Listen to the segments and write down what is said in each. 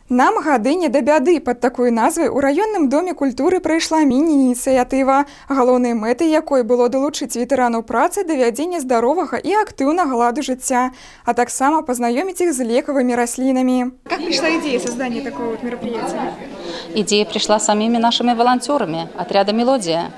Нам гады не да бяды. Пад такой назвай у раённым доме культуры прайшла міні-ініцыятыва, галоўнай мэтай якой было далучыць ветэранаў працы да вядзення здаровага і актыўнага ладу жыцця, а таксама пазнаёміць іх з лекавымі раслінамі. Как пришла идея создания такого мероприятия? Идея пришла самими нашими волонтерами отряда «Мелодия»,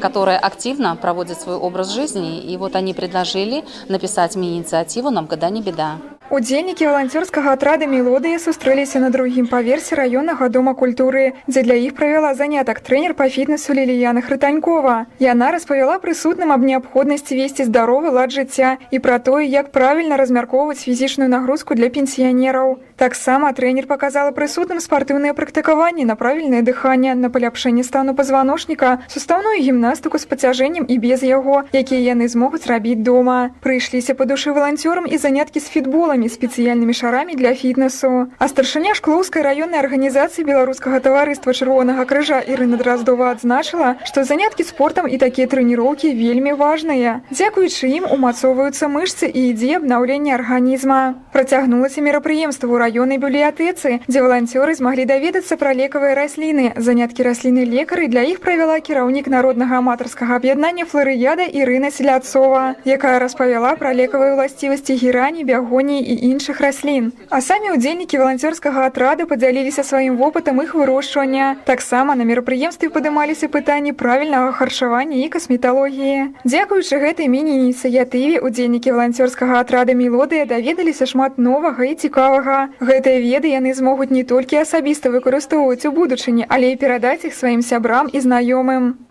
которые активно проводят свой образ жизни. И вот они предложили написать мини-инициативу «Нам года не беда». Удзельнікі валанцёрскага атрада «Мелодыя» сустрэліся на другім паверсе раённага дома культуры, дзе для іх правяла занятак трэнер па фітнесу Ліліяна Хрытанькова. Яна распавяла прысутным аб неабходнасці весці здаровы лад жыцця і пра тое, як правільна размяркоўваць фізічную нагрузку для пенсіянераў. Таксама трэнер паказала прысутным спартыўныя практыкаванні на правільнае дыханне, на паляпшэнне стану пазваночніка, сустаўную гімнастыку з пацяжэннем і без яго, якія яны змогуць рабіць дома. Прыйшліся па душы валанцёрам і заняткі з фітболамі, спецыяльнымі шарамі для фітнесу. А старшыня Шклоўскай раённай арганізацыі беларускага таварыства Чырвонага крыжа Ірына Драздова адзначыла, што заняткі спортам і такія трэніроўкі вельмі важныя. Дзякуючы ім умацоўваюцца мышцы і ідзе абнаўленне арганізма. Працягнулася мерапрыемства ў раённай бібліятэцы, дзе валанцёры змаглі даведацца пра лекавыя расліны. Заняткі расліны-лекары для іх правяла кіраўнік народнага аматарскага аб'яднання «Фларыяда» Ірына Селяцова, якая распавяла пра лекавыя ўласцівасці герані, бягоніі і іншых раслін. А самі удзельнікі валанцёрскага атрада падзяліліся сваім вопытам іх вырошчвання. Таксама на мерапрыемстве падымаліся пытанні правільнага харчавання і касметалогіі. Дзякуючы гэтай міні-ініцыятыве удзельнікі валанцёрскага атрада «Мелодыя» даведаліся шмат новага і цікавага. Гэтыя веды яны змогуць не толькі асабіста выкарыстоўваць у будучыні, але і перадаць іх сваім сябрам і знаёмым.